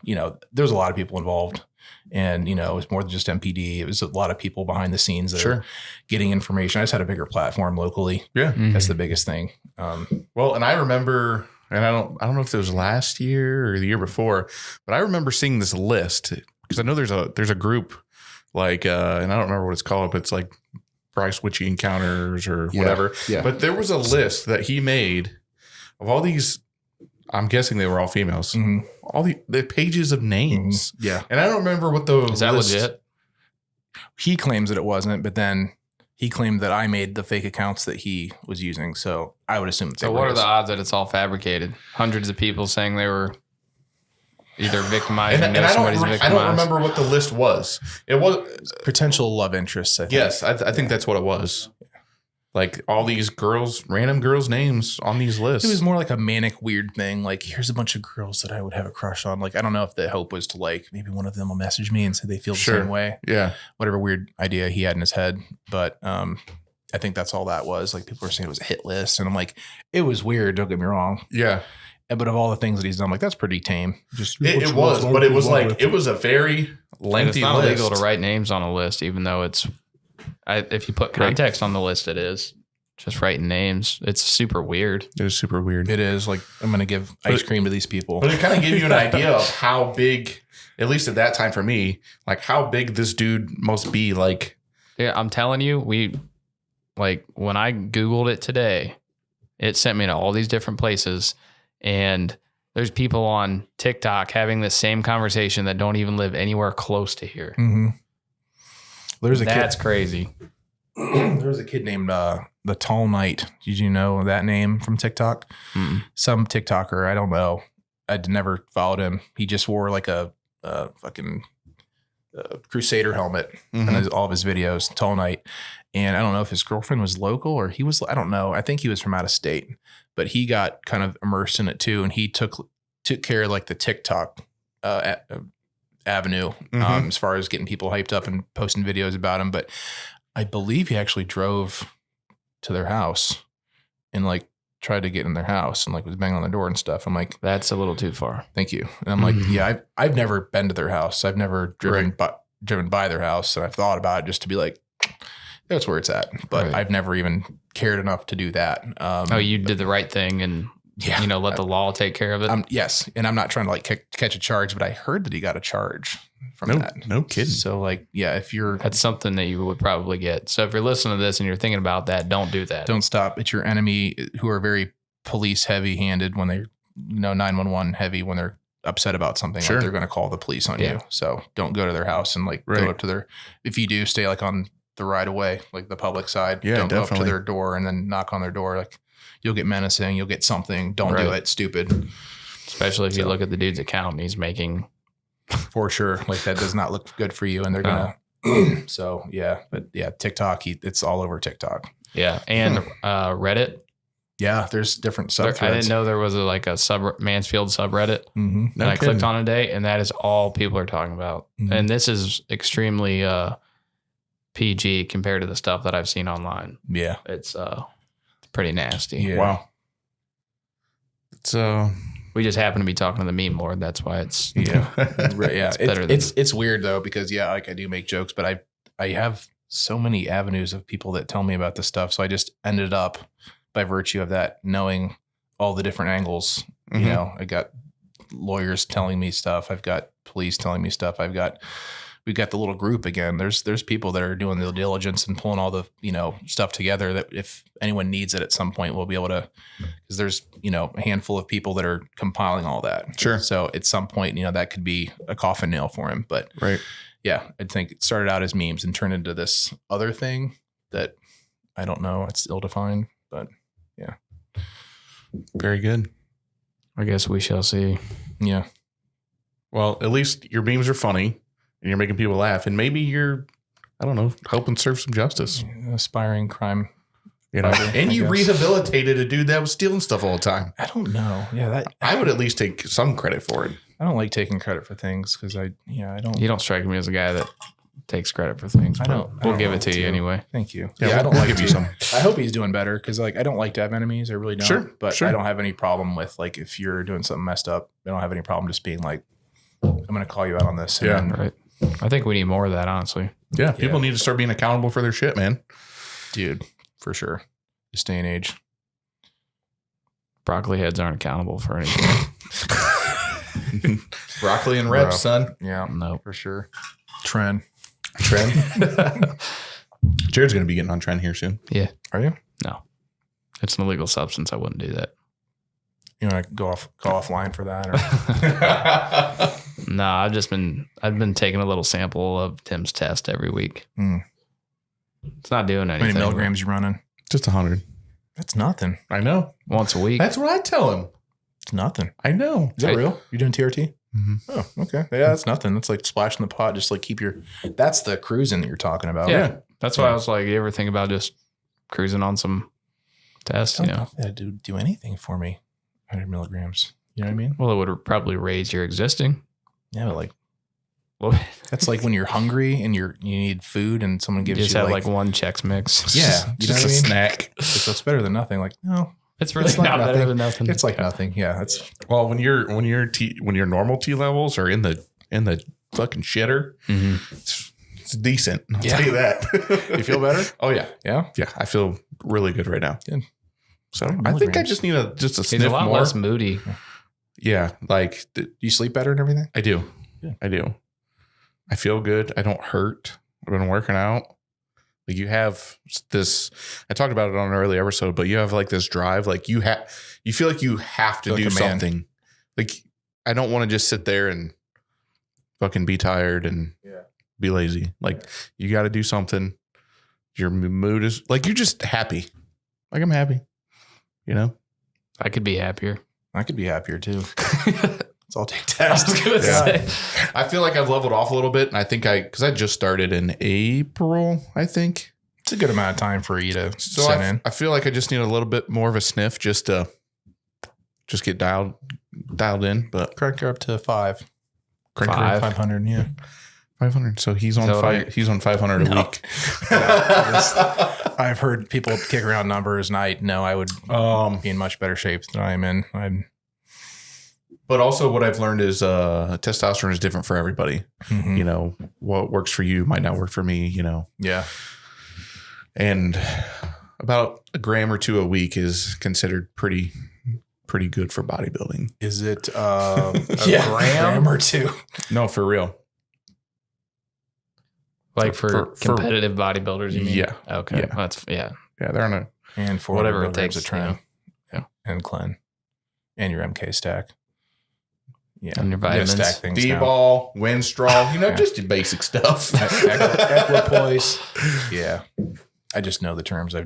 you know, there was a lot of people involved. And, you know, it was more than just MPD. It was a lot of people behind the scenes that are getting information. I just had a bigger platform locally. Yeah. That's the biggest thing. Well, and I remember, and I don't know if it was last year or the year before, but I remember seeing this list because I know there's a group like, and I don't remember what it's called, but it's like Bryce Witchy Encounters or whatever. Yeah. But there was a list that he made of all these, I'm guessing they were all females, all the pages of names. Yeah. And I don't remember what the Is that legit? He claims that it wasn't, but then he claimed that I made the fake accounts that he was using. So I would assume. So what are the odds that it's all fabricated? Hundreds of people saying they were either victimized or know somebody's victimized. I don't remember what the list was. It was potential love interests. I think. Yes, I think that's what it was. Like all these girls, random girls' names on these lists. It was more like a manic, weird thing. Like, here's a bunch of girls that I would have a crush on. Like, I don't know if the hope was to like, maybe one of them will message me and say they feel the same way. Yeah. Whatever weird idea he had in his head. But I think that's all that was. Like people were saying it was a hit list, and I'm like, it was weird. Don't get me wrong. Yeah. But of all the things that he's done, like that's pretty tame. Just It was, but it was like it was a very lengthy it's not list. illegal to write names on a list, even though if you put context on the list, it is just writing names. It's super weird. It was super weird. It is like I'm gonna give ice cream to these people. But it kind of gave you an idea of how big, at least at that time for me, like how big this dude must be. Like, Yeah, I'm telling you, when I Googled it today, it sent me to all these different places, and there's people on TikTok having the same conversation that don't even live anywhere close to here. Mm-hmm. That's crazy. There was a kid named the Tall Knight. Did you know that name from TikTok? Mm-mm. Some TikToker, I don't know. I'd never followed him. He just wore like a fucking Crusader helmet in all of his videos, Tall Knight. And I don't know if his girlfriend was local or he was, I don't know. I think he was from out of state, but he got kind of immersed in it too. And he took care of like the TikTok avenue as far as getting people hyped up and posting videos about him. But I believe he actually drove to their house and like tried to get in their house and like was banging on the door and stuff. I'm like, That's a little too far. thank you. And I'm like, yeah, I've never been to their house. I've never driven by their house. And I've thought about it just to be like, that's where it's at. But I've never even cared enough to do that. You did the right thing and let the law take care of it. Yes. And I'm not trying to like catch a charge, but I heard that he got a charge from that. No kidding. So like, yeah, that's something that you would probably get. So if you're listening to this and you're thinking about that, don't do that. Don't stop. It's your enemy who are very police heavy handed when they're 911 heavy when they're upset about something. Sure. Like they're going to call the police on you. So don't go to their house and like go up to their, if you do stay like on the right of way, like the public side, don't go up to their door and then knock on their door. Like you'll get menacing, you'll get something. Don't do it. Stupid. Especially if you look at the dude's account and he's making. For sure. Like that does not look good for you. And they're going to, so yeah. But yeah, TikTok, it's all over TikTok. Yeah. And Reddit. Yeah. There's different subthreads. I didn't know there was a Mansfield subreddit. Mm-hmm. And I clicked on it today and that is all people are talking about. Mm-hmm. And this is extremely PG compared to the stuff that I've seen online. Yeah. It's pretty nasty. Yeah. Wow. It's we just happen to be talking to the meme lord. That's why it's it's weird though because like I do make jokes, but I have so many avenues of people that tell me about this stuff. So I just ended up by virtue of that knowing all the different angles. I got lawyers telling me stuff. I've got police telling me stuff. We've got the little group again. There's people that are doing the diligence and pulling all the, stuff together that if anyone needs it at some point, we'll be able to, because there's, a handful of people that are compiling all that. Sure. So at some point, that could be a coffin nail for him. But yeah, I think it started out as memes and turned into this other thing that I don't know. It's ill defined, but yeah. Very good. I guess we shall see. Yeah. Well, at least your memes are funny. And you're making people laugh, and maybe you're, I don't know, helping serve some justice. Aspiring crime, fighter, and you rehabilitated a dude that was stealing stuff all the time. I don't know. Yeah, I would at least take some credit for it. I don't like taking credit for things because I don't. You don't strike me as a guy that takes credit for things. We'll give it to you anyway. Thank you. Yeah, I don't like give you some. I hope he's doing better because I don't like to have enemies. I really don't. Sure, but I don't have any problem with like if you're doing something messed up. I don't have any problem just being like, I'm going to call you out on this. And right. I think we need more of that, honestly. Yeah, people need to start being accountable for their shit, man. Dude, for sure. This day and age. Broccoli heads aren't accountable for anything. Broccoli and reps, son. Yeah, no, for sure. Trend. Jared's going to be getting on trend here soon. Yeah. Are you? No. It's an illegal substance. I wouldn't do that. You want to go offline for that? Or? No, I've been taking a little sample of Tim's test every week. It's not doing anything. How many milligrams you running? Just 100. That's nothing. I know. Once a week. That's what I tell him. It's nothing. I know. Is that real? You're doing TRT? Mm-hmm. Oh, okay. Yeah, that's nothing. That's like splashing the pot. Just like that's the cruising that you're talking about. Yeah. That's why I was like, you ever think about just cruising on some tests? I don't know if that'd do anything for me. 100 milligrams. You know what I mean? Well, it would probably raise your existing. Yeah, but like That's like when you're hungry and you need food and someone gives You you just have like one Chex Mix. yeah, you know Just what a I mean? snack. It's better than nothing. Like, no, It's really it's like not better nothing. than nothing. It's like nothing. Yeah, that's Well, when your normal T levels are in the fucking shitter, it's decent. I'll tell you that. You feel better? Oh yeah, Yeah. yeah. I feel really good right now. Good. So I think I just need a He's sniff a lot more. less moody. Yeah, like Do you sleep better and everything? I do. Yeah. I do. I feel good. I don't hurt. I've been working out. Like you have this, I talked about it on an early episode, but you have like this drive, like you feel like you have to Feel like do a man. something. Like I don't want to just sit there and fucking be tired and be lazy. Like you got to do something. Your mood is like, you're just happy. Like I'm happy, you know? I could be happier. I could be happier too. It's all take I was test. gonna say. I feel like I've leveled off a little bit. And I think because I just started in April, I think. It's a good amount of time for you to So sit in. I feel like I just need a little bit more of a sniff just to get dialed in. But Crank her up to 5. Crank her Five. up 500. Yeah. 500. So he's on that what five. He's on 500 a No. week. I've heard people kick around numbers, and I know I would be in much better shape than I am in. But also, what I've learned is testosterone is different for everybody. Mhm. You know, what works for you might not work for me. You know, Yeah. and about a gram or two a week is considered pretty good for bodybuilding. Is it a Yeah. gram or 2? No, for real. Like for For- competitive bodybuilders, you mean? Yeah. Okay. Yeah. That's Yeah, they're on a. And 4 Whatever it milligrams takes, of tren. yeah. And clen. And your MK stack. Yeah. And your You gotta vitamins. stack things now. D-ball, Winstraw, you know, Yeah. just your basic stuff. Equipoise. Yeah. I just know the terms. I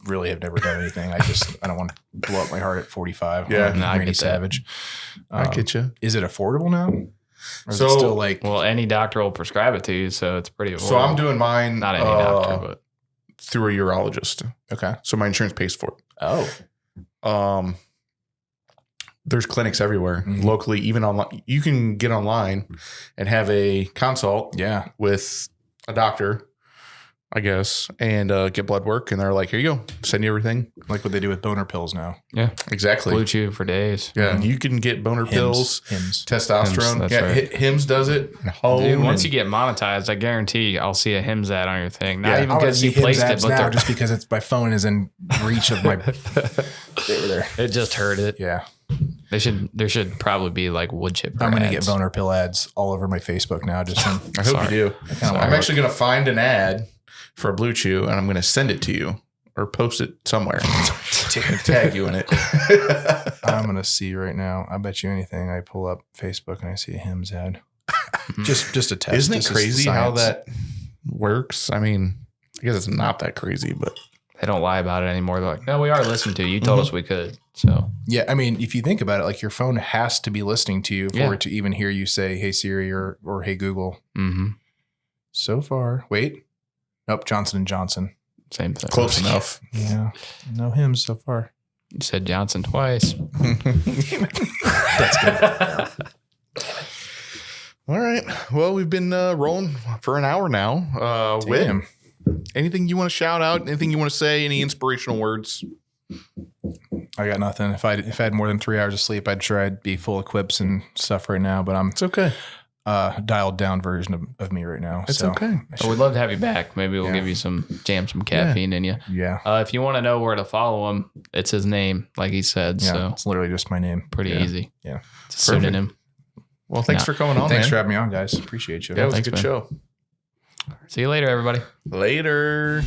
really have never done anything. I don't want to blow up my heart at 45. Yeah. I'm No, I Randy get that. Savage. I get you. Is it affordable now? Or is So- it still like, Well, any doctor will prescribe it to you, so it's pretty affordable. So I'm doing mine not any doctor, but through a urologist. okay. So my insurance pays for Oh, it. There's clinics everywhere Mhm. locally, even online. You can get online and have a consult yeah. with a doctor, I guess, and get blood work. And they're like, here you go. Send you everything. Like what they do with boner pills now. yeah, Exactly. Blue Chew for days. Yeah. Mhm. You can get boner pills, Hims. testosterone. Hims, that's yeah. right. Hims does it. And Home. Dude, once and- you get monetized, I guarantee I'll see a Hims ad on your thing. Not Yeah, even I want to because see you Hims placed it, ads but now they're- just because my phone is in reach of my. They were there. it just heard it. Yeah. There should probably be like wood chipper I'm going to ads. get boner pill ads all over my Facebook now. Just from, I hope Sorry. you do. kinda I'm like- actually going to find an ad for a Blue Chew and I'm going to send it to you or post it somewhere. Tag you in it. I'm going to see right now. I bet you anything. I pull up Facebook and I see a Hims ad. just a test. Isn't it This is crazy how science. that works? I mean, I guess it's not that crazy, but They don't lie about it anymore. They're like, no, we are listening to you. You told us we could. So Yeah, I mean, if you think about it, like your phone has to be listening to you for Yeah. it to even hear you say, "Hey Siri" or "Hey Google." mm-hmm. So far, wait, nope, Johnson and Johnson. Same thing. close enough. Yeah, no Hims so far. You said Johnson twice. That's good. All right. Well, we've been rolling for an hour now. Whit, Damn. anything you want to shout out? Anything you want to say? Any inspirational words? I got nothing. If I had more than 3 hours of sleep, I'd sure I'd be full of quips and stuff right now. But I'm It's okay. dialed down version of me right now. It's so okay. But we'd love to have you back. Maybe we'll Yeah. give you some caffeine in you. Yeah, If you want to know where to follow him, it's his name, like he said. yeah. So It's literally just my name. pretty Yeah. easy. Yeah. It's a pseudonym. Well, thanks No. for coming on, Thanks man. for having me on, guys. Appreciate you. Yeah, it was Thanks, a good man. show. See you later, everybody. Later.